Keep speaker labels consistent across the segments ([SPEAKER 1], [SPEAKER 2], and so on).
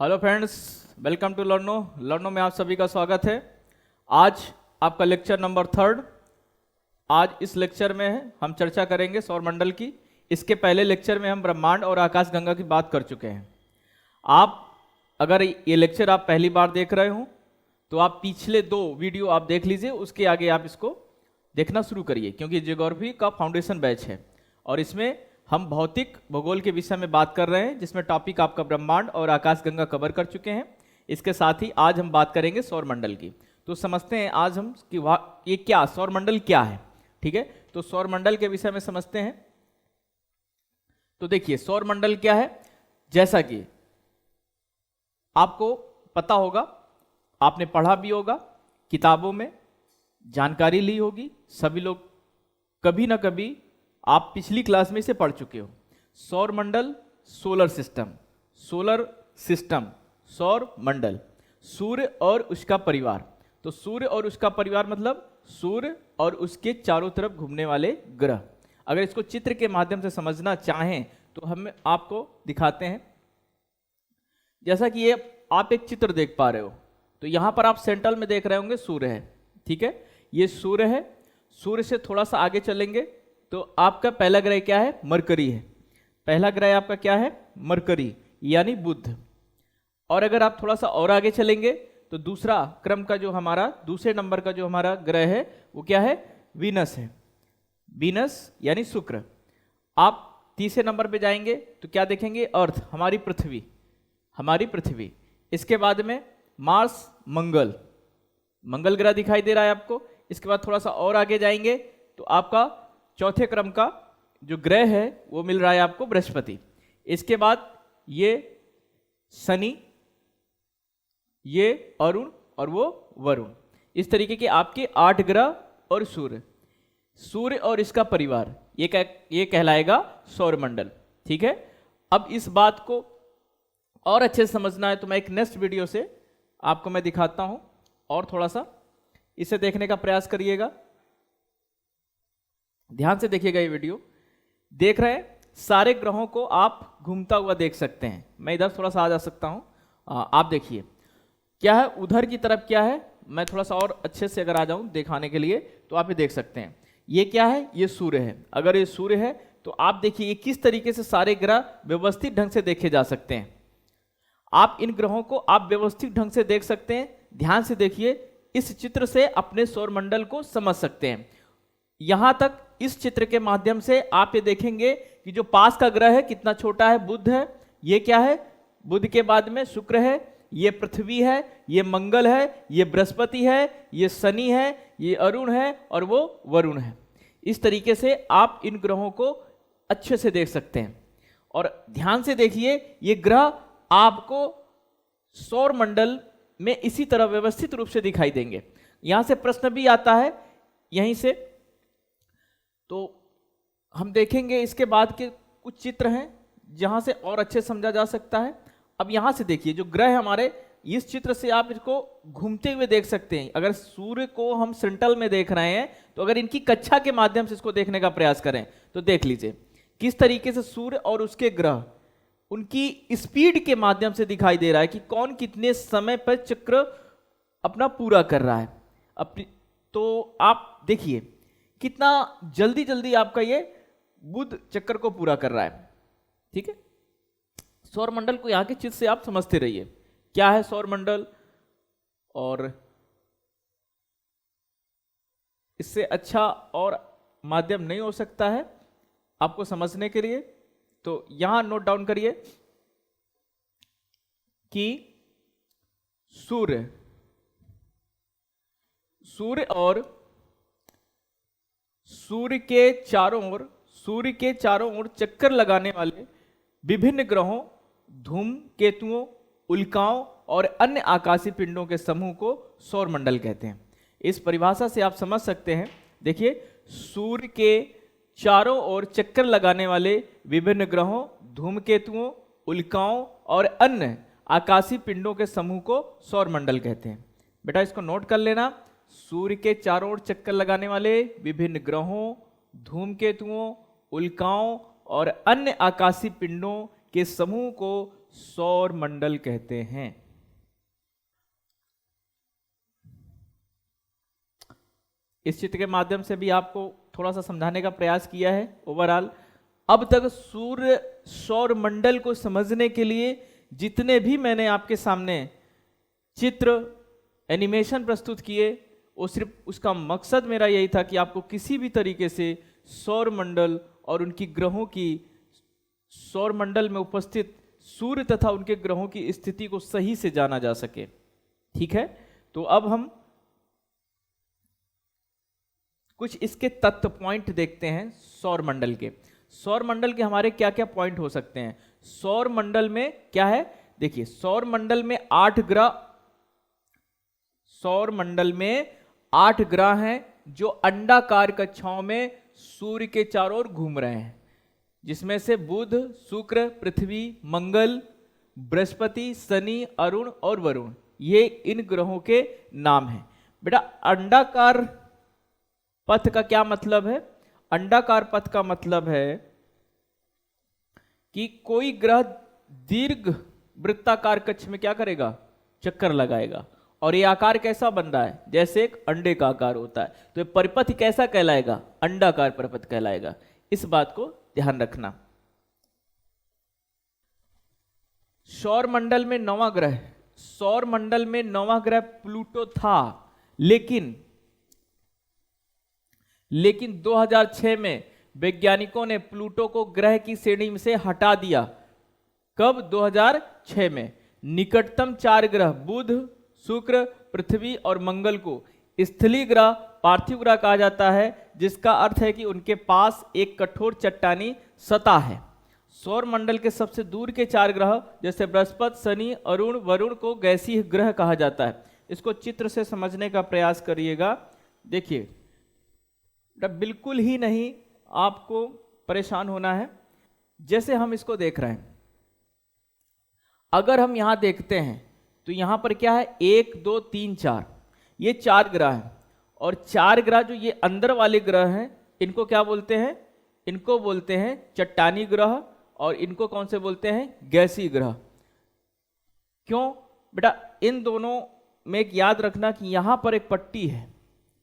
[SPEAKER 1] Hello friends, welcome to Learno में आप सभी का स्वागत है। आज आपका लेक्चर नंबर 3। आज इस लेक्चर में हम चर्चा करेंगे सौरमंडल की। इसके पहले लेक्चर में हम ब्रह्मांड और आकाशगंगा की बात कर चुके हैं। आप अगर ये लेक्चर आप पहली बार देख रहे हो तो आप पिछले 2 वीडियो आप देख लीजिए, उसके आगे आप इसको देखना शुरू करिए, क्योंकि ज्योग्राफी का फाउंडेशन बैच है और इसमें हम भौतिक भूगोल के विषय में बात कर रहे हैं, जिसमें टॉपिक आपका ब्रह्मांड और आकाशगंगा कवर कर चुके हैं। इसके साथ ही आज हम बात करेंगे सौरमंडल की। तो समझते हैं आज हम कि ये क्या सौरमंडल क्या है। ठीक है, तो सौरमंडल के विषय में समझते हैं। तो देखिए सौरमंडल क्या है। जैसा कि आपको पता होगा, आपने पढ़ा भी होगा, किताबों में जानकारी ली होगी, सभी लोग कभी ना कभी आप पिछली क्लास में इसे पढ़ चुके हो। सौरमंडल, सोलर सिस्टम, सौर मंडल, सूर्य और उसका परिवार। तो सूर्य और उसका परिवार मतलब सूर्य और उसके चारों तरफ घूमने वाले ग्रह। अगर इसको चित्र के माध्यम से समझना चाहें तो हम आपको दिखाते हैं। जैसा कि ये आप एक चित्र देख पा रहे हो, तो यहां पर आप सेंट्रल में देख रहे होंगे सूर्य है। ठीक है, ये सूर्य है। सूर्य से थोड़ा सा आगे चलेंगे तो आपका पहला ग्रह क्या है? मरकरी है। पहला ग्रह आपका क्या है? मरकरी यानी बुध। और अगर आप थोड़ा सा और आगे चलेंगे तो दूसरा क्रम का जो हमारा दूसरे नंबर का जो हमारा ग्रह है वो क्या है? वीनस है। वीनस यानी शुक्र। आप तीसरे नंबर पे जाएंगे तो क्या देखेंगे? अर्थ, हमारी पृथ्वी। इसके बाद में मार्स, मंगल ग्रह दिखाई दे रहा है आपको। इसके बाद थोड़ा सा और आगे जाएंगे तो आपका चौथे क्रम का जो ग्रह है वो मिल रहा है आपको बृहस्पति। इसके बाद ये शनि, ये अरुण और वो वरुण। इस तरीके के आपके 8 ग्रह और सूर्य और इसका परिवार, ये कहलाएगा सौरमंडल। ठीक है, अब इस बात को और अच्छे से समझना है तो मैं एक नेक्स्ट वीडियो से आपको मैं दिखाता हूं, और थोड़ा सा इसे देखने का प्रयास करिएगा। ध्यान से देखिएगा ये वीडियो। देख रहे हैं, सारे ग्रहों को आप घूमता हुआ देख सकते हैं। मैं इधर थोड़ा सा आ जा सकता हूं। आप देखिए क्या है उधर की तरफ, क्या है, मैं थोड़ा सा और अच्छे से अगर आ जाऊं दिखाने के लिए तो आप ये देख सकते हैं। ये क्या है? ये सूर्य है। अगर ये सूर्य है तो आप देखिए ये किस तरीके से सारे ग्रह व्यवस्थित ढंग से देखे जा सकते हैं। आप इन ग्रहों को आप व्यवस्थित ढंग से देख सकते हैं। ध्यान से देखिए, इस चित्र से अपने सौरमंडल को समझ सकते हैं। यहां तक इस चित्र के माध्यम से आप ये देखेंगे कि जो पास का ग्रह है कितना छोटा है, बुध है। ये क्या है? बुध के बाद में शुक्र है, ये पृथ्वी है, ये मंगल है, ये बृहस्पति है, ये शनि है, ये अरुण है और वो वरुण है। इस तरीके से आप इन ग्रहों को अच्छे से देख सकते हैं। और ध्यान से देखिए, ये ग्रह आपको सौरमंडल में इसी तरह व्यवस्थित रूप से दिखाई देंगे। यहां से प्रश्न भी आता है यहीं से, तो हम देखेंगे इसके बाद के कुछ चित्र हैं जहां से और अच्छे समझा जा सकता है। अब यहां से देखिए जो ग्रह हमारे, इस चित्र से आप इसको घूमते हुए देख सकते हैं। अगर सूर्य को हम सेंट्रल में देख रहे हैं तो अगर इनकी कक्षा के माध्यम से इसको देखने का प्रयास करें तो देख लीजिए किस तरीके से सूर्य और उसके ग्रह उनकी स्पीड के माध्यम से दिखाई दे रहा है कि कौन कितने समय पर चक्र अपना पूरा कर रहा है अपनी। तो आप देखिए कितना जल्दी जल्दी आपका ये बुध चक्कर को पूरा कर रहा है। ठीक है, सौरमंडल को यहां के चित्र से आप समझते रहिए क्या है सौरमंडल, और इससे अच्छा और माध्यम नहीं हो सकता है आपको समझने के लिए। तो यहां नोट डाउन करिए कि सूर्य और सूर्य के चारों ओर चक्कर लगाने वाले विभिन्न ग्रहों, धूमकेतुओं, उल्काओं और अन्य आकाशीय पिंडों के समूह को सौरमंडल कहते हैं। इस परिभाषा से आप समझ सकते हैं। देखिए, सूर्य के चारों ओर चक्कर लगाने वाले विभिन्न ग्रहों, धूमकेतुओं, उल्काओं और अन्य आकाशीय पिंडों के समूह को सौरमंडल कहते हैं। बेटा इसको नोट कर लेना। सूर्य के चारों ओर चक्कर लगाने वाले विभिन्न ग्रहों, धूमकेतुओं, उल्काओं और अन्य आकाशीय पिंडों के समूह को सौर मंडल कहते हैं। इस चित्र के माध्यम से भी आपको थोड़ा सा समझाने का प्रयास किया है ओवरऑल। अब तक सूर्य सौर मंडल को समझने के लिए जितने भी मैंने आपके सामने चित्र एनिमेशन प्रस्तुत किए, वो सिर्फ उसका मकसद मेरा यही था कि आपको किसी भी तरीके से सौर मंडल और उनकी ग्रहों की, सौर मंडल में उपस्थित सूर्य तथा उनके ग्रहों की स्थिति को सही से जाना जा सके। ठीक है, तो अब हम कुछ इसके तत्व पॉइंट देखते हैं सौर मंडल के। सौर मंडल के हमारे क्या क्या पॉइंट हो सकते हैं। सौर मंडल में क्या है, देखिए सौर मंडल में 8 ग्रह, सौर मंडल में 8 ग्रह हैं जो अंडाकार कक्षाओं में सूर्य के चारों ओर घूम रहे हैं, जिसमें से बुध, शुक्र, पृथ्वी, मंगल, बृहस्पति, शनि, अरुण और वरुण, ये इन ग्रहों के नाम हैं। बेटा अंडाकार पथ का क्या मतलब है? अंडाकार पथ का मतलब है कि कोई ग्रह दीर्घ वृत्ताकार कक्ष में क्या करेगा, चक्कर लगाएगा, और ये आकार कैसा बन रहा है, जैसे एक अंडे का आकार होता है, तो ये परिपथ कैसा कहलाएगा, अंडाकार परिपथ कहलाएगा। इस बात को ध्यान रखना। सौर मंडल में 9वां ग्रह, सौर मंडल में 9वां ग्रह प्लूटो था, लेकिन 2006 में वैज्ञानिकों ने प्लूटो को ग्रह की श्रेणी से हटा दिया। कब? 2006 में। निकटतम 4 ग्रह बुध, शुक्र, पृथ्वी और मंगल को स्थलीय ग्रह, पार्थिव ग्रह कहा जाता है, जिसका अर्थ है कि उनके पास एक कठोर चट्टानी सतह है। सौर मंडल के सबसे दूर के 4 ग्रह जैसे बृहस्पति, शनि, अरुण, वरुण को गैसीय ग्रह कहा जाता है। इसको चित्र से समझने का प्रयास करिएगा। देखिए बिल्कुल ही नहीं आपको परेशान होना है। जैसे हम इसको देख रहे हैं, अगर हम यहां देखते हैं तो यहां पर क्या है, 1 2 3 4, ये 4 ग्रह हैं, और 4 ग्रह जो ये अंदर वाले ग्रह हैं, इनको क्या बोलते हैं, इनको बोलते हैं चट्टानी ग्रह, और इनको कौन से बोलते हैं, गैसीय ग्रह। क्यों बेटा? इन दोनों में एक याद रखना कि यहां पर एक पट्टी है,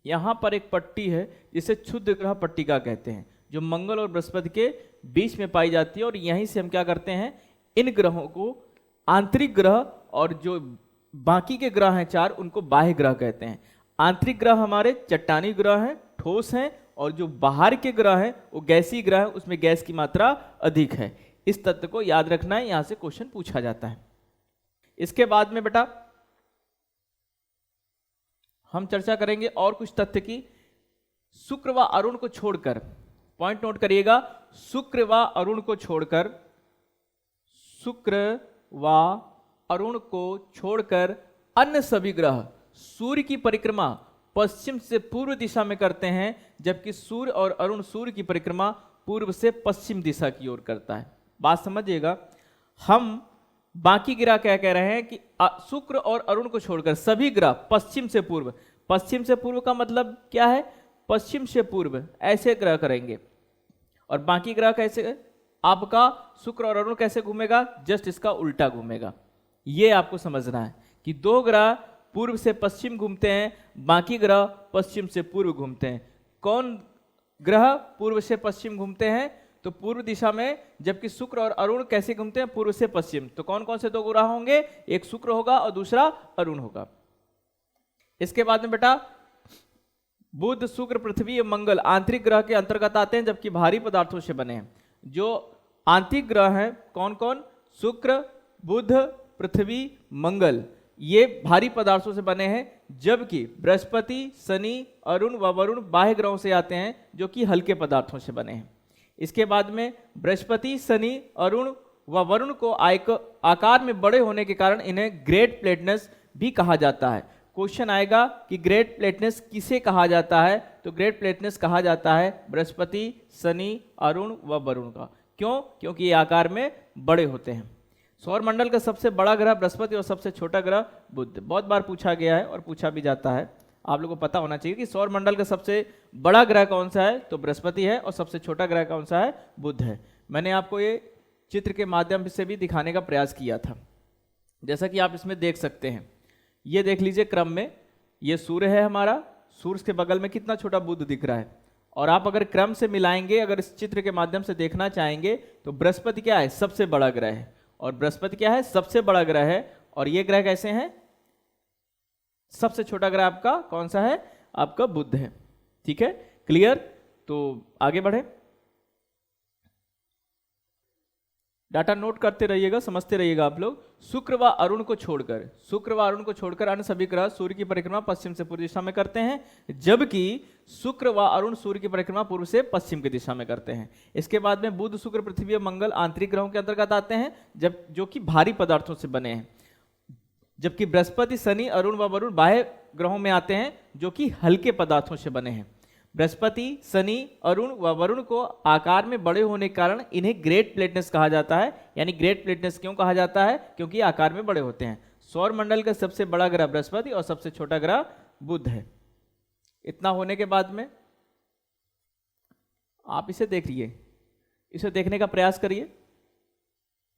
[SPEAKER 1] यहां पर एक पट्टी है जिसे क्षुद्र ग्रह पट्टिका कहते हैं, जो मंगल और बृहस्पति के बीच में पाई जाती है, और यहीं से हम क्या करते हैं, इन ग्रहों को आंतरिक ग्रह, और जो बाकी के ग्रह हैं 4 उनको बाह्य ग्रह कहते हैं। आंतरिक ग्रह हमारे चट्टानी ग्रह हैं, ठोस हैं, और जो बाहर के ग्रह हैं वो गैसीय ग्रह हैं, उसमें गैस की मात्रा अधिक है। इस तथ्य को याद रखना है, यहां से क्वेश्चन पूछा जाता है। इसके बाद में बेटा हम चर्चा करेंगे और कुछ तथ्य की। शुक्र व अरुण को छोड़कर, पॉइंट नोट करिएगा, शुक्र व अरुण को छोड़कर, शुक्र व अरुण को छोड़कर अन्य सभी ग्रह सूर्य की परिक्रमा पश्चिम से पूर्व दिशा में करते हैं, जबकि सूर्य और अरुण सूर्य की परिक्रमा पूर्व से पश्चिम दिशा की ओर करता है। बात समझिएगा, हम बाकी ग्रह क्या कह रहे हैं कि शुक्र और अरुण को छोड़कर सभी ग्रह पश्चिम से पूर्व, पश्चिम से पूर्व का मतलब क्या है, पश्चिम से पूर्व ऐसे ग्रह करेंगे, और बाकी ग्रह कैसे, आपका शुक्र और अरुण कैसे घूमेगा, जस्ट इसका उल्टा घूमेगा। ये आपको समझना है कि 2 ग्रह पूर्व से पश्चिम घूमते हैं, बाकी ग्रह पश्चिम से पूर्व घूमते हैं। कौन ग्रह पूर्व से पश्चिम घूमते हैं, तो पूर्व दिशा में, जबकि शुक्र और अरुण कैसे घूमते हैं, पूर्व से पश्चिम। तो कौन कौन से 2 ग्रह होंगे, एक शुक्र होगा और दूसरा अरुण होगा। इसके बाद में बेटा बुध, शुक्र, पृथ्वी और मंगल आंतरिक ग्रह के अंतर्गत आते हैं, जबकि भारी पदार्थों से बने हैं। जो आंतरिक ग्रह हैं कौन कौन, शुक्र, बुध, पृथ्वी, मंगल, ये भारी पदार्थों से बने हैं, जबकि बृहस्पति, शनि, अरुण व वरुण बाह्य ग्रहों से आते हैं, जो कि हल्के पदार्थों से बने हैं। इसके बाद में बृहस्पति, शनि, अरुण व वरुण को आकार में बड़े होने के कारण इन्हें ग्रेट प्लेटनेस भी कहा जाता है। क्वेश्चन आएगा कि ग्रेट प्लेटनेस किसे कहा जाता है, तो ग्रेट प्लेटनेस कहा जाता है बृहस्पति, शनि, अरुण व वरुण का। क्यों? क्योंकि ये आकार में बड़े होते हैं। सौर मंडल का सबसे बड़ा ग्रह बृहस्पति और सबसे छोटा ग्रह बुध। बहुत बार पूछा गया है और पूछा भी जाता है, आप लोगों को पता होना चाहिए कि सौर मंडल का सबसे बड़ा ग्रह कौन सा है, तो बृहस्पति है, और सबसे छोटा ग्रह कौन सा है, बुध है। मैंने आपको ये चित्र के माध्यम से भी दिखाने का प्रयास किया था। जैसा कि आप इसमें देख सकते हैं, ये देख लीजिए क्रम में, ये सूर्य है हमारा, सूर्य के बगल में कितना छोटा बुध दिख रहा है। और आप अगर क्रम से मिलाएंगे, अगर इस चित्र के माध्यम से देखना चाहेंगे तो बृहस्पति क्या है, सबसे बड़ा ग्रह है, और बृहस्पति क्या है, सबसे बड़ा ग्रह है। और ये ग्रह कैसे हैं, सबसे छोटा ग्रह आपका कौन सा है, आपका बुध है। ठीक है, क्लियर। तो आगे बढ़े, डाटा नोट करते रहिएगा, समझते रहिएगा आप लोग। शुक्र व अरुण को छोड़कर अन्य सभी ग्रह सूर्य की परिक्रमा पश्चिम से पूर्व दिशा में करते हैं, जबकि शुक्र व अरुण सूर्य की परिक्रमा पूर्व से पश्चिम की दिशा में करते हैं। इसके बाद में बुध, शुक्र, पृथ्वी और मंगल आंतरिक ग्रहों के अंतर्गत आते हैं, जब जो कि भारी पदार्थों से बने हैं, जबकि बृहस्पति, शनि, अरुण व वरुण बाह्य ग्रहों में आते हैं, जो कि हल्के पदार्थों से बने हैं। बृहस्पति, शनि, अरुण व वरुण को आकार में बड़े होने के कारण इन्हें ग्रेट प्लेटनेस कहा जाता है। यानी ग्रेट प्लेटनेस क्यों कहा जाता है, क्योंकि आकार में बड़े होते हैं। सौर मंडल का सबसे बड़ा ग्रह बृहस्पति और सबसे छोटा ग्रह बुध है। इतना होने के बाद में आप इसे देखिए, इसे देखने का प्रयास करिए।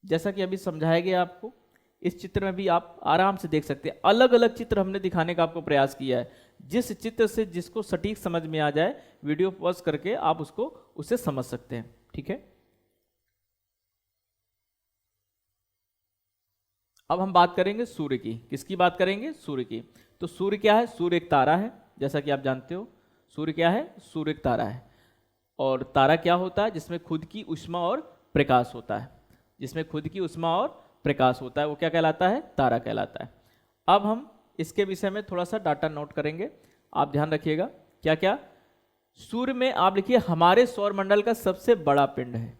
[SPEAKER 1] जैसा कि अभी समझाया गया आपको, इस चित्र में भी आप आराम से देख सकते हैं। अलग अलग चित्र हमने दिखाने का आपको प्रयास किया है। जिस चित्र से जिसको सटीक समझ में आ जाए, वीडियो पॉज करके आप उससे समझ सकते हैं। ठीक है, अब हम बात करेंगे सूर्य की। किसकी बात करेंगे, सूर्य की। तो सूर्य क्या है, सूर्य एक तारा है, जैसा कि आप जानते हो। सूर्य क्या है, सूर्य एक तारा है। और तारा क्या होता है, जिसमें खुद की ऊष्मा और प्रकाश होता है। जिसमें खुद की ऊष्मा और प्रकाश होता है, वो क्या कहलाता है, तारा कहलाता है। अब हम इसके विषय में थोड़ा सा डाटा नोट करेंगे, आप ध्यान रखिएगा। क्या क्या, सूर्य में आप लिखिए हमारे सौर मंडल का सबसे बड़ा पिंड है,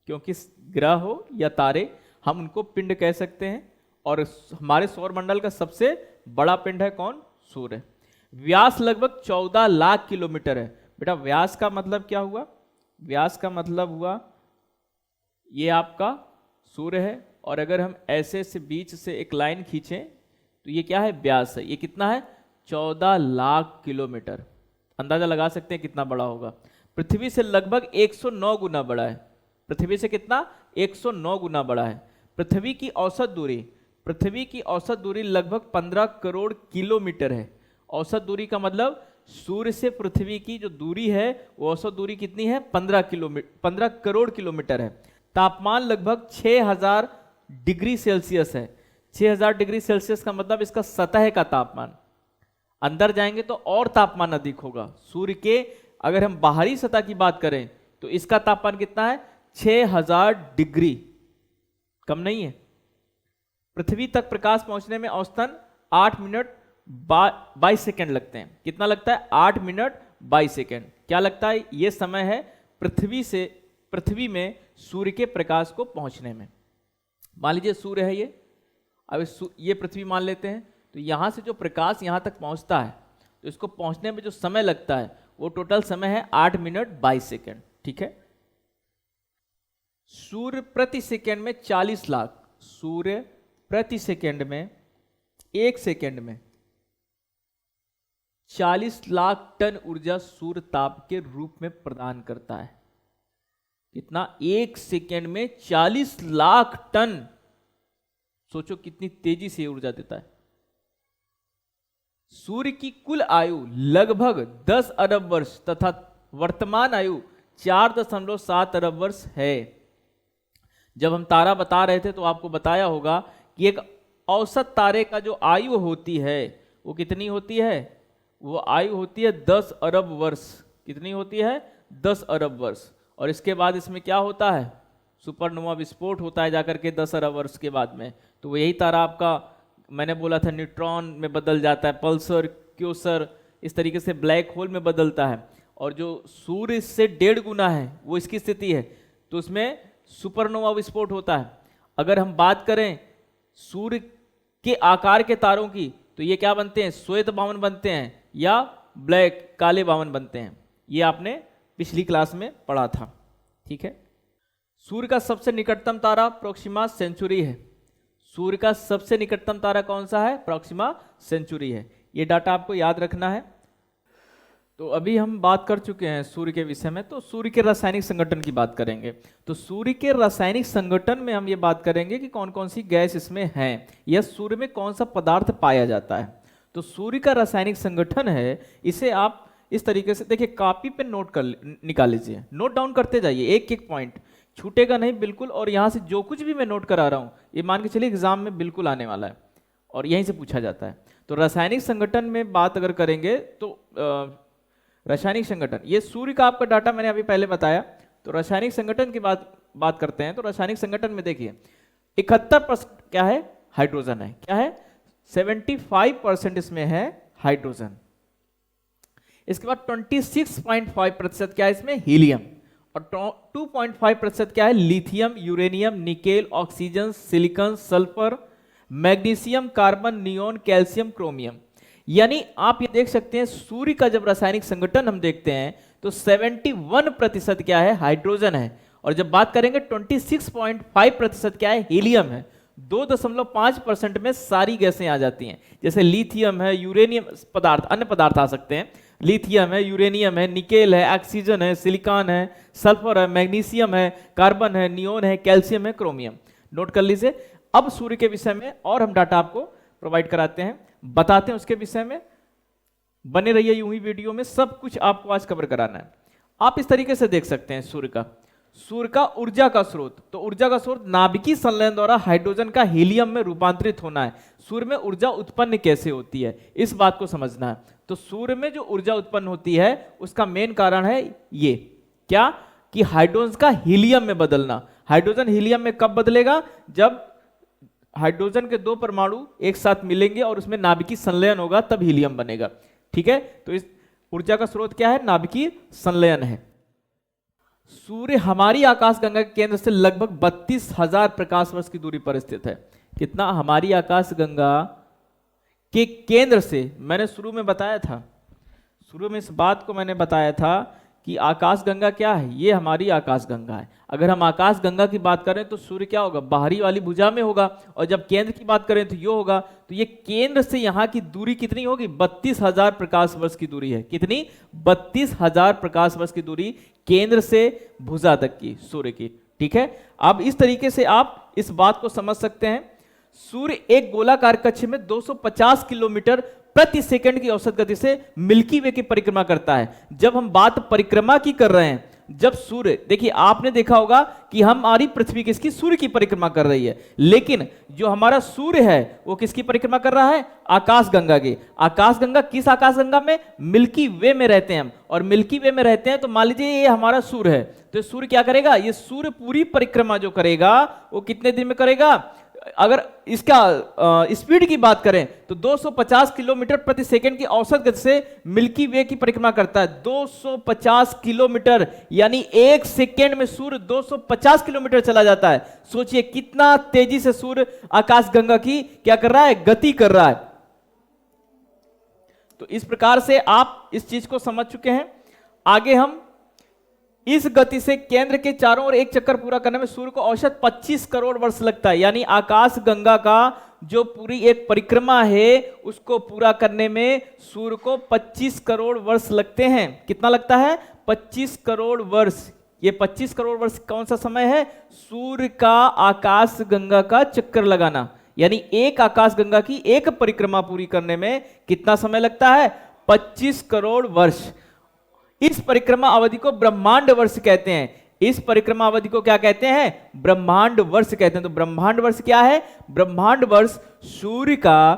[SPEAKER 1] क्योंकि ग्रह हो या तारे हम उनको पिंड कह सकते हैं। और हमारे सौर मंडल का सबसे बड़ा पिंड है कौन, सूर्य। व्यास लगभग 14 लाख किलोमीटर है। बेटा व्यास का मतलब क्या हुआ, व्यास का मतलब हुआ ये आपका सूर्य है, और अगर हम ऐसे से बीच से एक लाइन खींचें तो ये क्या है, व्यास है। ये कितना है, 14 लाख किलोमीटर। अंदाजा लगा सकते हैं कितना बड़ा होगा। पृथ्वी से लगभग 109 गुना बड़ा है। पृथ्वी से कितना, 109 गुना बड़ा है। पृथ्वी की औसत दूरी लगभग 15 करोड़ किलोमीटर है। औसत दूरी का मतलब सूर्य से पृथ्वी की जो दूरी है, वो औसत दूरी कितनी है, 15 करोड़ किलोमीटर है। तापमान लगभग 6000 डिग्री सेल्सियस है। 6000 डिग्री सेल्सियस का मतलब इसका सतह का तापमान, अंदर जाएंगे तो और तापमान अधिक होगा। सूर्य के अगर हम बाहरी सतह की बात करें तो इसका तापमान कितना है, 6000 डिग्री, कम नहीं है। पृथ्वी तक प्रकाश पहुंचने में औसतन 8 मिनट 22 सेकेंड लगते हैं। कितना लगता है, 8 मिनट 22 सेकेंड। क्या लगता है, यह समय है पृथ्वी में सूर्य के प्रकाश को पहुंचने में। मान लीजिए सूर्य है ये, अब ये पृथ्वी मान लेते हैं, तो यहां से जो प्रकाश यहां तक पहुंचता है, तो इसको पहुंचने में जो समय लगता है वो टोटल समय है 8 मिनट 22 सेकेंड। ठीक है, सूर्य प्रति सेकेंड में 40 लाख, सूर्य प्रति सेकेंड में, एक सेकेंड में 40 लाख टन ऊर्जा सूर्य ताप के रूप में प्रदान करता है। कितना, एक सेकेंड में 40 लाख टन। सोचो कितनी तेजी से ऊर्जा देता है। सूर्य की कुल आयु लगभग 10 अरब वर्ष तथा वर्तमान आयु 4.7 अरब वर्ष है। जब हम तारा बता रहे थे तो आपको बताया होगा कि एक औसत तारे का जो आयु होती है वो कितनी होती है, वो आयु होती है 10 अरब वर्ष। कितनी होती है, 10 अरब वर्ष। और इसके बाद इसमें क्या होता है, सुपरनोवा विस्फोट होता है जाकर के 10 अरब वर्ष के बाद में। तो वही तारा आपका, मैंने बोला था, न्यूट्रॉन में बदल जाता है, पल्सर, क्योसर, इस तरीके से ब्लैक होल में बदलता है। और जो सूर्य से 1.5 गुना है वो इसकी स्थिति है, तो उसमें सुपरनोवा विस्फोट होता है। अगर हम बात करें सूर्य के आकार के तारों की, तो ये क्या बनते हैं, श्वेत बावन बनते हैं या ब्लैक, काले बावन बनते हैं। ये आपने पिछली क्लास में पढ़ा था। ठीक है, सूर्य का सबसे निकटतम तारा प्रोक्सिमा सेंचुरी है। सूर्य का सबसे निकटतम तारा कौन सा है, प्रोक्सिमा सेंचुरी है। ये डाटा आपको याद रखना है। तो अभी हम बात कर चुके हैं सूर्य के विषय में, तो सूर्य के रासायनिक संगठन की बात करेंगे। तो सूर्य के रासायनिक संगठन में हम ये बात करेंगे कि कौन कौन सी गैस इसमें है या सूर्य में कौन सा पदार्थ पाया जाता है। तो सूर्य का रासायनिक संगठन है, इसे आप इस तरीके से देखिए, कॉपी पे नोट कर निकाल लीजिए, नोट डाउन करते जाइए, एक एक पॉइंट छूटेगा नहीं बिल्कुल। और यहाँ से जो कुछ भी मैं नोट करा रहा हूँ ये मान के चलिए एग्जाम में बिल्कुल आने वाला है और यहीं से पूछा जाता है। तो रासायनिक संगठन में बात अगर करेंगे तो रासायनिक संगठन, ये सूर्य का आपका डाटा मैंने अभी पहले बताया। तो रासायनिक संगठन की बात करते हैं। तो रासायनिक संगठन में देखिए 71% क्या है, हाइड्रोजन है। क्या है, 75% इसमें है हाइड्रोजन। इसके बाद 26.5% क्या है इसमें, हीलियम। और 2.5% क्या है, lithium, uranium, nickel, oxygen, silicon, sulphur, magnesium, carbon, neon, calcium, chromium. यानी आप ये देख सकते हैं सूर्य का जब रासायनिक संगठन हम देखते हैं तो 71% क्या है, हाइड्रोजन है। और जब बात करेंगे 26.5% क्या है, हीलियम है। 2.5% में सारी गैसें आ जाती हैं, जैसे लिथियम है, यूरेनियम पदार्थ, अन्य पदार्थ आ सकते हैं। लिथियम है, यूरेनियम है, निकेल है, ऑक्सीजन है, सिलिकॉन है, सल्फर है, मैग्नीशियम है, कार्बन है, नियोन है, कैल्शियम है, क्रोमियम। नोट कर लीजिए। अब सूर्य के विषय में और हम डाटा आपको प्रोवाइड कराते हैं, बताते हैं उसके विषय में। बने रहिए यूं ही वीडियो में, सब कुछ आपको आज कवर कराना है। आप इस तरीके से देख सकते हैं सूर्य का ऊर्जा का स्रोत। तो ऊर्जा का स्रोत नाभिकीय संलयन द्वारा हाइड्रोजन का हीलियम में रूपांतरित होना है। सूर्य में ऊर्जा उत्पन्न कैसे होती है, इस बात को समझना है। तो सूर्य में जो ऊर्जा उत्पन्न होती है उसका मेन कारण है ये, क्या कि हाइड्रोजन का हीलियम में बदलना। हाइड्रोजन हीलियम में कब बदलेगा, जब हाइड्रोजन के दो परमाणु एक साथ मिलेंगे और उसमें नाभिकीय संलयन होगा, तब हीलियम बनेगा। ठीक है, तो इस ऊर्जा का स्रोत क्या है, नाभिकीय संलयन है। सूर्य हमारी आकाशगंगा के केंद्र से लगभग 32,000 प्रकाश वर्ष की दूरी पर स्थित है। कितना, हमारी आकाशगंगा के केंद्र से, मैंने शुरू में बताया था, शुरू में इस बात को मैंने बताया था कि आकाशगंगा क्या है, ये हमारी आकाशगंगा है। अगर हम आकाशगंगा की बात करें तो सूर्य क्या होगा, बाहरी वाली भुजा में होगा, और जब केंद्र की बात करें तो ये होगा। तो ये केंद्र से यहाँ की दूरी कितनी होगी, 32,000 प्रकाश वर्ष की दूरी है। कितनी, 32,000 प्रकाश वर्ष की दूरी केंद्र से भुजा तक की सूर्य की। ठीक है, अब इस तरीके से आप इस बात को समझ सकते हैं। सूर्य एक गोलाकार कक्ष में 250 किलोमीटर प्रति सेकंड की औसत गति से मिल्की वे की परिक्रमा करता है। जब हम बात परिक्रमा की कर रहे हैं, जब सूर्य, देखिए आपने देखा होगा कि हमारी पृथ्वी किसकी, सूर्य की परिक्रमा कर रही है, लेकिन जो हमारा सूर्य है वो किसकी परिक्रमा कर रहा है, आकाशगंगा की। आकाशगंगा किस आकाशगंगा में, मिल्की वे में रहते हैं हम, और मिल्की वे में रहते हैं तो मान लीजिए ये हमारा सूर्य है। तो सूर्य क्या करेगा, ये सूर्य पूरी परिक्रमा जो करेगा वो कितने दिन में करेगा। अगर इसका स्पीड की बात करें तो 250 किलोमीटर प्रति सेकंड की औसत गति से मिल्की वे की परिक्रमा करता है। 250 किलोमीटर, यानी एक सेकंड में सूर्य 250 किलोमीटर चला जाता है। सोचिए कितना तेजी से सूर्य आकाशगंगा की क्या कर रहा है, गति कर रहा है। तो इस प्रकार से आप इस चीज को समझ चुके हैं। आगे हम इस गति से केंद्र के चारों ओर एक चक्कर पूरा करने में सूर्य को औसत 25 करोड़ वर्ष लगता है। यानी आकाशगंगा का जो पूरी एक परिक्रमा है उसको पूरा करने में सूर्य को 25 करोड़ वर्ष लगते हैं। कितना लगता है, 25 करोड़ वर्ष। ये 25 करोड़ वर्ष कौन सा समय है, सूर्य का आकाशगंगा का चक्कर लगाना। यानी एक आकाशगंगा की एक परिक्रमा पूरी करने में कितना समय लगता है, 25 करोड़ वर्ष। इस परिक्रमा अवधि को ब्रह्मांड वर्ष कहते हैं। इस परिक्रमा अवधि को क्या कहते हैं, ब्रह्मांड वर्ष कहते हैं। तो ब्रह्मांड वर्ष क्या है, ब्रह्मांड वर्ष सूर्य का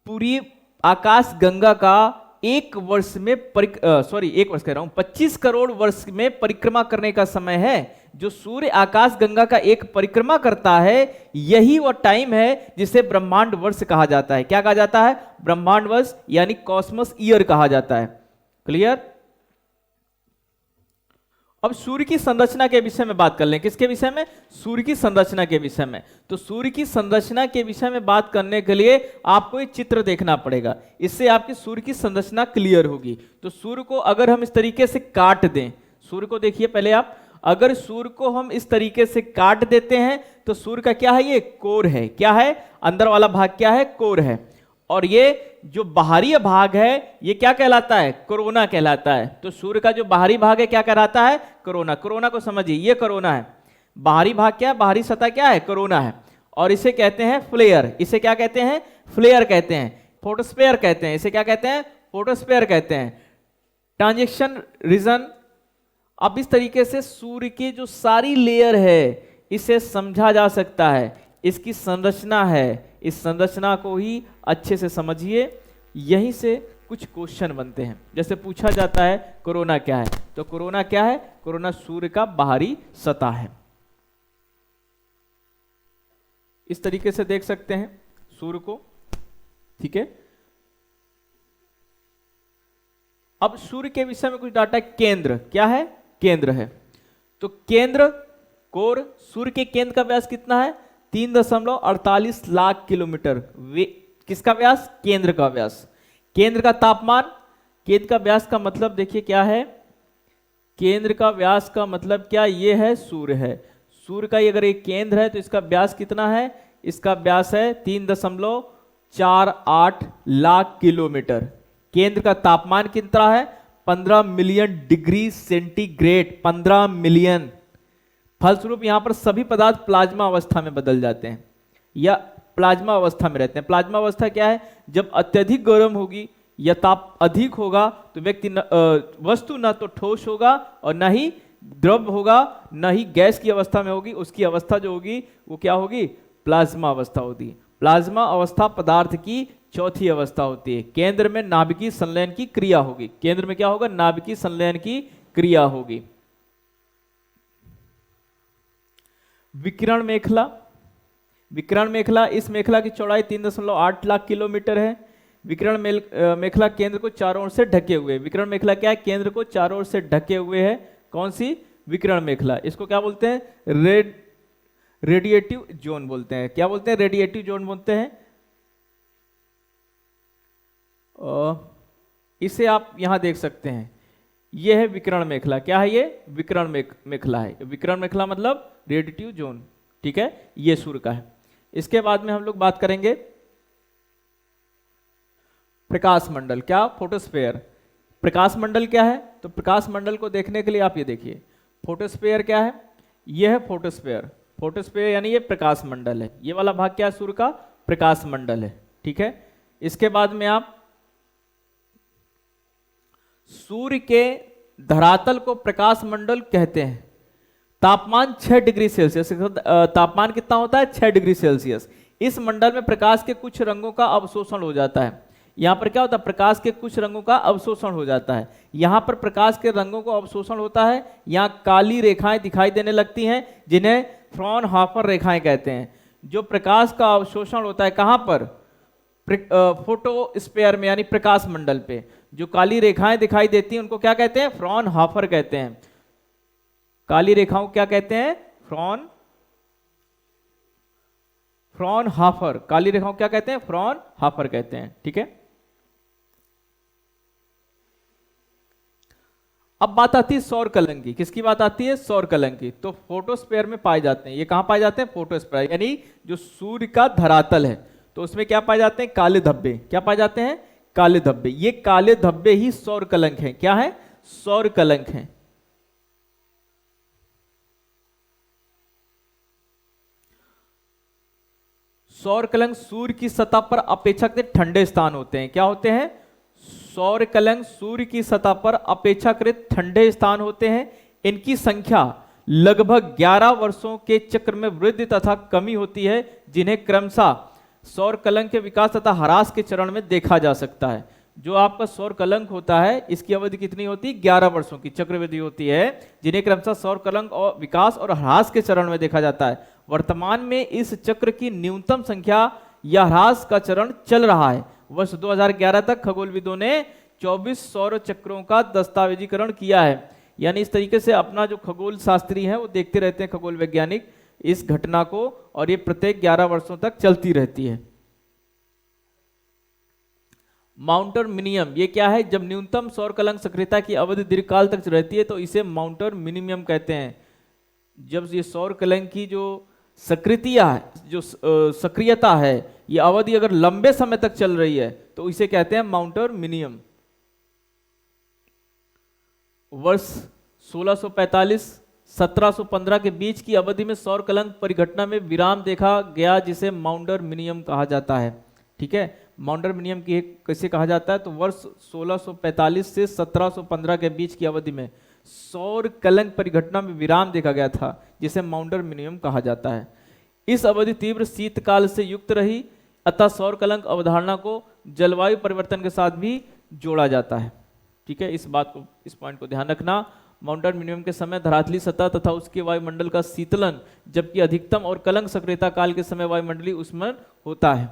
[SPEAKER 1] पूरी आकाशगंगा का एक वर्ष में एक वर्ष कह रहा हूं, 25 करोड़ वर्ष में परिक्रमा करने का समय है। जो सूर्य आकाशगंगा का एक परिक्रमा करता है, यही वो टाइम है जिसे ब्रह्मांड वर्ष कहा जाता है। क्या कहा जाता है, ब्रह्मांड वर्ष, यानी कॉस्मस ईयर कहा जाता है। क्लियर। अब सूर्य की संरचना के विषय में बात कर लें। किसके विषय में, सूर्य की संरचना के विषय में। तो सूर्य की संरचना के विषय में बात करने के लिए आपको एक चित्र देखना पड़ेगा, इससे आपकी सूर्य की संरचना क्लियर होगी। तो सूर्य को अगर हम इस तरीके से काट दें, सूर्य को देखिए पहले आप, अगर सूर्य को हम इस तरीके से काट देते हैं तो सूर्य का क्या है, ये कोर है। क्या है, अंदर वाला भाग क्या है, कोर है। और ये जो बाहरी भाग है ये क्या कहलाता है? कोरोना कहलाता है। तो सूर्य का जो बाहरी भाग है क्या कहलाता है? कोरोना। कोरोना को समझिए, ये कोरोना है। बाहरी भाग क्या है? बाहरी सतह क्या है? कोरोना है। और इसे कहते हैं फ्लेयर। इसे क्या कहते हैं? फ्लेयर कहते हैं। फोटोस्फीयर कहते हैं। इसे क्या कहते हैं? फोटोस्फीयर कहते हैं। Transition region. अब इस तरीके से सूर्य की जो सारी लेयर है इसे समझा जा सकता है। इसकी संरचना है, इस संरचना को ही अच्छे से समझिए। यहीं से कुछ क्वेश्चन बनते हैं। जैसे पूछा जाता है कोरोना क्या है, तो कोरोना क्या है? कोरोना सूर्य का बाहरी सतह है। इस तरीके से देख सकते हैं सूर्य को, ठीक है। अब सूर्य के विषय में कुछ डाटा। केंद्र क्या है? केंद्र है। तो केंद्र कोर, सूर्य के केंद्र का व्यास कितना है? 3.48 लाख किलोमीटर। किसका व्यास? केंद्र का व्यास। केंद्र का तापमान, केंद्र का व्यास का मतलब देखिए क्या है? केंद्र का व्यास का मतलब क्या? ये है सूर्य है। सूर्य का अगर एक केंद्र है तो इसका व्यास कितना है? इसका व्यास है 3.48 लाख किलोमीटर। केंद्र का तापमान कितना है? 15 मिलियन डिग्री सेंटीग्रेड। 15 मिलियन। फलस्वरूप यहां पर सभी पदार्थ प्लाज्मा अवस्था में बदल जाते हैं या प्लाज्मा अवस्था में रहते हैं। प्लाज्मा अवस्था क्या है? जब अत्यधिक गर्म होगी या ताप अधिक होगा तो वस्तु न तो ठोस होगा और न ही द्रव होगा, न ही गैस की अवस्था में होगी। उसकी अवस्था जो होगी वो क्या होगी? प्लाज्मा अवस्था होती है। प्लाज्मा अवस्था पदार्थ की चौथी अवस्था होती है। केंद्र में नाभिकीय संलयन की क्रिया होगी। केंद्र में क्या होगा? नाभिकीय संलयन की क्रिया होगी। विकिरण मेखला। विकिरण मेखला, इस मेखला की चौड़ाई 3.8 लाख किलोमीटर है। विकिरण मेखला केंद्र को चारों ओर से ढके हुए। विकिरण मेखला क्या है? केंद्र को चारों ओर से ढके हुए है। कौन सी? विकिरण मेखला। इसको क्या बोलते हैं? रेडिएटिव जोन बोलते हैं। क्या बोलते हैं? रेडिएटिव जोन बोलते हैं। इसे आप यहां देख सकते हैं, यह है विकिरण मेखला। क्या है ये? विकिरण मेखला है। विकिरण मेखला मतलब रेडिएटिव जोन, ठीक है। ये सूर्य का है। इसके बाद में हम लोग बात करेंगे प्रकाश मंडल। क्या? फोटोस्फीयर। प्रकाश मंडल क्या है? तो प्रकाश मंडल को देखने के लिए आप ये देखिए, फोटोस्फीयर क्या है? यह है फोटोस्फीयर। फोटोस्फीयर यानी ये प्रकाश मंडल है। ये वाला भाग क्या है? सूर्य का प्रकाश मंडल है, ठीक है। इसके बाद में आप सूर्य के धरातल को प्रकाश मंडल कहते हैं। तापमान 6 डिग्री सेल्सियस। तापमान कितना होता है? 6 डिग्री सेल्सियस। इस मंडल में प्रकाश के कुछ रंगों का अवशोषण हो जाता है। यहां पर क्या होता है? प्रकाश के कुछ रंगों का अवशोषण हो जाता है। यहां पर प्रकाश के रंगों को अवशोषण होता है। यहां काली रेखाएं दिखाई देने लगती हैं जिन्हें फ्रॉनहोफर रेखाएं कहते हैं। जो प्रकाश का अवशोषण होता है कहां पर? फोटोस्फीयर में, यानी प्रकाश मंडल पे जो काली रेखाएं दिखाई देती हैं उनको क्या कहते हैं? फ्रॉनहोफर कहते हैं। काली रेखाओं क्या कहते हैं? फ्रॉनहोफर। काली रेखाओं क्या कहते हैं? फ्रॉनहोफर कहते हैं, ठीक है। अब बात आती है सौर कलंक की। किसकी बात आती है? सौर कलंक की। तो फोटोस्फीयर में पाए जाते हैं। ये कहां पाए जाते हैं? फोटोस्फीयर, यानी जो सूर्य का धरातल है तो उसमें क्या पाए जाते हैं? काले धब्बे। क्या पाए जाते हैं? काले धब्बे। ये काले धब्बे ही सौर कलंक हैं। क्या है? सौर कलंक हैं। सौर कलंक सूर्य की सतह पर अपेक्षाकृत ठंडे स्थान होते हैं। क्या होते हैं? सौर कलंक सूर्य की सतह पर अपेक्षाकृत ठंडे स्थान होते हैं। इनकी संख्या लगभग 11 वर्षों के चक्र में वृद्धि तथा कमी होती है, जिन्हें क्रमशः सौर कलंक के विकास तथा ह्रास के चरण में देखा जा सकता है। जो आपका सौर कलंक होता है इसकी अवधि कितनी होती है? 11 वर्षों की चक्रवृद्धि होती है, जिन्हें क्रमशः सौर कलंक और विकास और ह्रास के चरण में देखा जाता है। वर्तमान में इस चक्र की न्यूनतम संख्या या ह्रास का चरण चल रहा है। वर्ष 2011 तक खगोलविदों ने 24 सौर चक्रों का दस्तावेजीकरण किया है। यानी इस तरीके से अपना जो खगोल शास्त्री है वो देखते रहते हैं, खगोल वैज्ञानिक, इस घटना को, और ये प्रत्येक 11 वर्षों तक चलती रहती है। माउंटर मिनिमम, ये क्या है? जब न्यूनतम सौर कलंक सक्रियता की अवधि दीर्घकाल तक रहती है तो इसे माउंटर मिनिमम कहते हैं। जब ये सौर कलंक की जो सक्रियता है ये अवधि अगर लंबे समय तक चल रही है तो इसे कहते हैं माउंटर मिनियम। वर्ष 1645 1715 के बीच की अवधि में सौर कलंक परिघटना में विराम देखा गया, जिसे माउंटर मिनियम कहा जाता है। ठीक है, माउंटर मिनियम की कैसे कहा जाता है, तो वर्ष 1645 से 1715 के बीच की अवधि में सौर कलंक परिघटना में विराम देखा गया था, जिसे माउंटर मिनियम कहा जाता है। इस अवधि तीव्र शीतकाल से युक्त रही, अतः सौर कलंक अवधारणा को जलवायु परिवर्तन के साथ भी जोड़ा जाता है। ठीक है, इस पॉइंट को ध्यान रखना। माउंटर मिनिमम के समय धरातली सतह तथा उसके वायुमंडल का शीतलन, जबकि अधिकतम और कलंक सक्रियता काल के समय वायुमंडलीय ऊष्मन होता है।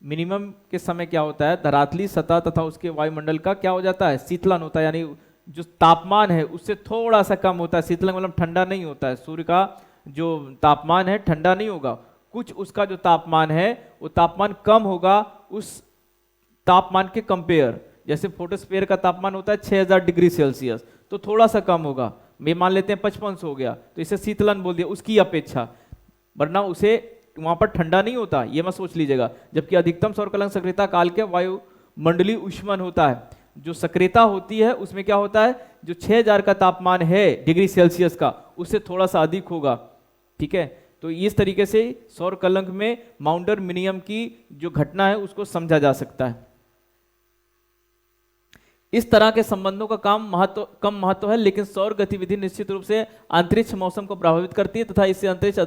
[SPEAKER 1] मिनिमम के समय क्या होता है, धरातली सतह तथा उसके वायुमंडल का क्या हो जाता है, शीतलन होता है, यानी जो तापमान है उससे थोड़ा सा कम होता है। शीतलन मतलब ठंडा नहीं होता है, सूर्य का जो तापमान है ठंडा नहीं होगा, कुछ उसका जो तापमान है वो तापमान कम होगा उस तापमान के कंपेयर। जैसे फोटोस्फीयर का तापमान होता है 6000 डिग्री सेल्सियस, तो थोड़ा सा कम होगा, मैं मान लेते हैं 5500 हो गया, तो इसे शीतलन बोल दिया उसकी अपेक्षा, वरना उसे वहां पर ठंडा नहीं होता, ये मत सोच लीजिएगा। जबकि अधिकतम सौर कलंक सक्रियता काल के वायुमंडलीय ऊष्मन होता है, जो सक्रियता होती है उसमें क्या होता है, जो 6000 का तापमान है डिग्री सेल्सियस का, उससे थोड़ा सा अधिक होगा। ठीक है, तो इस तरीके से सौर कलंक में माउंटर मिनियम की जो घटना है उसको समझा जा सकता है। इस तरह के संबंधों का कम महत्व है, लेकिन सौर गतिविधि निश्चित रूप से अंतरिक्ष मौसम को प्रभावित करती है तथा इससे अंतरिक्ष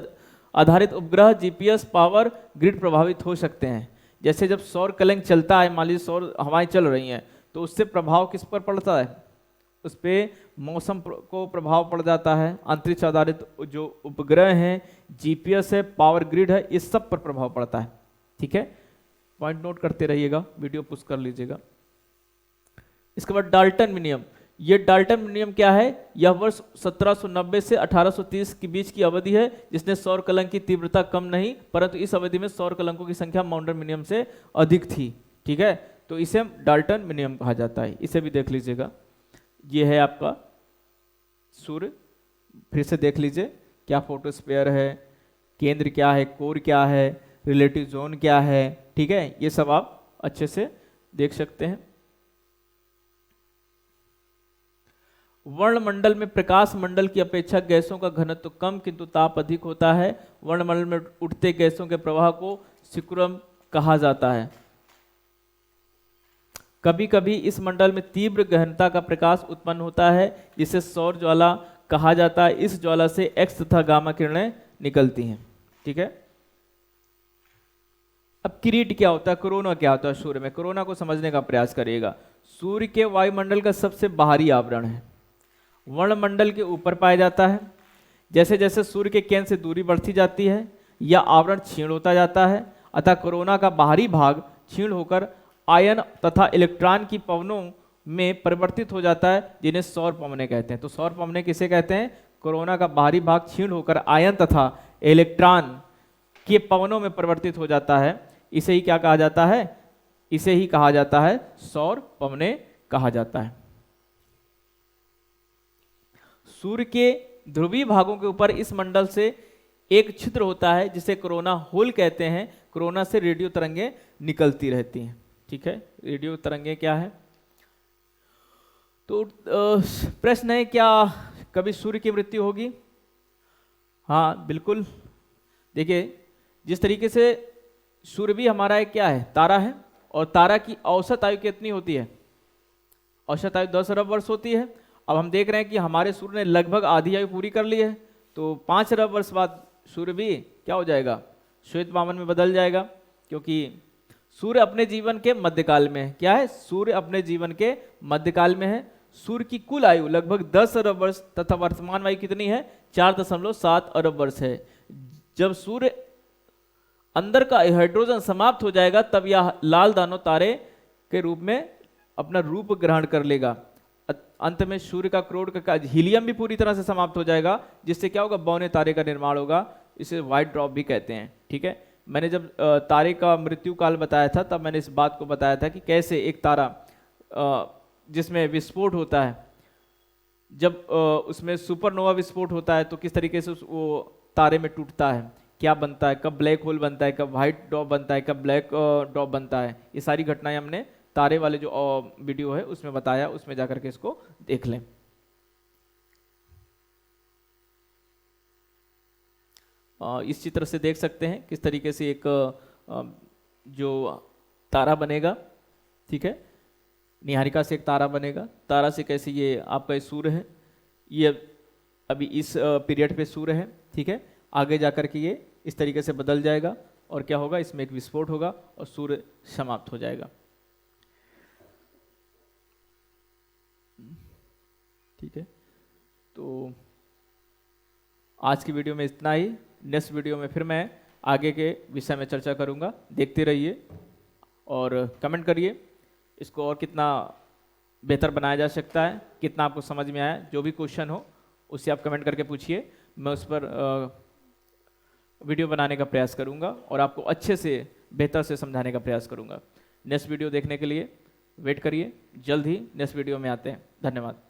[SPEAKER 1] आधारित उपग्रह, जीपीएस, पावर ग्रिड प्रभावित हो सकते हैं। जैसे जब सौर कलंक चलता है, मान लीजिए सौर हवाएं चल रही हैं, तो उससे प्रभाव किस पर पड़ता है, उस पर मौसम को प्रभाव पड़ जाता है। अंतरिक्ष आधारित जो उपग्रह हैं, जीपीएस है, पावर ग्रिड है, इस सब पर प्रभाव पड़ता है। ठीक है, पॉइंट नोट करते रहिएगा, वीडियो पुश कर लीजिएगा। इसके बाद डाल्टन मिनियम। ये डाल्टन मिनियम क्या है, यह वर्ष 1790 से 1830 के बीच की अवधि है, जिसने सौर कलंक की तीव्रता कम नहीं, परंतु इस अवधि में सौर कलंकों की संख्या माउंटर मिनियम से अधिक थी। ठीक है, तो इसे डाल्टन मिनियम कहा जाता है, इसे भी देख लीजिएगा। ये है आपका सूर्य, फिर से देख लीजिए क्या फोटोस्फीयर है, केंद्र क्या है, कोर क्या है, रिलेटिव जोन क्या है। ठीक है, ये सब आप अच्छे से देख सकते हैं। वर्णमंडल में प्रकाश मंडल की अपेक्षा गैसों का घनत्व कम किंतु ताप अधिक होता है। वर्णमंडल में उठते गैसों के प्रवाह को सिकुड़न कहा जाता है। कभी कभी इस मंडल में तीव्र गहनता का प्रकाश उत्पन्न होता है, जिसे सौर ज्वाला कहा जाता है। इस ज्वाला से एक्स तथा गामा किरणें निकलती हैं। ठीक है, अब किरीट क्या होता है, कोरोना क्या होता है सूर्य में, कोरोना को समझने का प्रयास करिएगा। सूर्य के वायुमंडल का सबसे बाहरी आवरण है, वर्णमंडल के ऊपर पाया जाता है। जैसे जैसे सूर्य के केंद्र से दूरी बढ़ती जाती है, यह आवरण क्षीण होता जाता है। अतः कोरोना का बाहरी भाग क्षीण होकर आयन तथा इलेक्ट्रॉन की पवनों में परिवर्तित हो जाता है, जिन्हें सौर पवनें कहते हैं। तो सौर पवनें किसे कहते हैं, कोरोना का बाहरी भाग क्षीण होकर आयन तथा इलेक्ट्रॉन के पवनों में परिवर्तित हो जाता है। इसे ही क्या कहा जाता है, इसे ही कहा जाता है सौर पवनें कहा जाता है। सूर्य के ध्रुवीय भागों के ऊपर इस मंडल से एक छिद्र होता है, जिसे कोरोना होल कहते हैं। कोरोना से रेडियो तरंगें निकलती रहती हैं। ठीक है, रेडियो तरंगें क्या है, तो प्रश्न है क्या कभी सूर्य की मृत्यु होगी? हाँ बिल्कुल। देखिए, जिस तरीके से सूर्य भी हमारा एक क्या है, तारा है, और तारा की औसत आयु कितनी होती है, औसत आयु 10 अरब वर्ष होती है। अब हम देख रहे हैं कि हमारे सूर्य ने लगभग आधी आयु पूरी कर ली है, तो 5 अरब वर्ष बाद सूर्य भी क्या हो जाएगा, श्वेत वामन में बदल जाएगा, क्योंकि सूर्य अपने जीवन के मध्यकाल में है। क्या है, सूर्य अपने जीवन के मध्यकाल में है। सूर्य की कुल आयु लगभग 10 अरब वर्ष तथा वर्तमान आयु कितनी है, 4.7 अरब वर्ष है। जब सूर्य अंदर का हाइड्रोजन समाप्त हो जाएगा, तब यह लाल दानव तारे के रूप में अपना रूप ग्रहण कर लेगा। अंत में सूर्य का क्रोड का हीलियम भी पूरी तरह से समाप्त हो जाएगा, जिससे क्या होगा, बौने तारे का निर्माण होगा। इसे व्हाइट ड्रॉप भी कहते हैं। ठीक है, मैंने जब तारे का मृत्यु काल बताया था, तब मैंने इस बात को बताया था कि कैसे एक तारा जिसमें विस्फोट होता है, जब उसमें सुपरनोवा विस्फोट होता है, तो किस तरीके से वो तारे में टूटता है। क्या बनता है, कब ब्लैक होल बनता है, कब व्हाइट ड्रॉप बनता है, कब ब्लैक ड्रॉप बनता है, ये सारी घटनाएं हमने तारे वाले जो वीडियो है उसमें बताया, उसमें जाकर के इसको देख लें। इस चित्र से देख सकते हैं किस तरीके से एक जो तारा बनेगा, ठीक है, निहारिका से एक तारा बनेगा, तारा से कैसे ये आपका सूर्य है, ये अभी इस पीरियड पे सूर्य है, ठीक है, आगे जाकर के ये इस तरीके से बदल जाएगा और क्या होगा, इसमें एक विस्फोट होगा और सूर्य समाप्त हो जाएगा। ठीक है, तो आज की वीडियो में इतना ही। नेक्स्ट वीडियो में फिर मैं आगे के विषय में चर्चा करूंगा। देखते रहिए और कमेंट करिए इसको और कितना बेहतर बनाया जा सकता है, कितना आपको समझ में आया। जो भी क्वेश्चन हो उसे आप कमेंट करके पूछिए, मैं उस पर वीडियो बनाने का प्रयास करूंगा और आपको अच्छे से बेहतर से समझाने का प्रयास करूंगा। नेक्स्ट वीडियो देखने के लिए वेट करिए, जल्द ही नेक्स्ट वीडियो में आते हैं। धन्यवाद।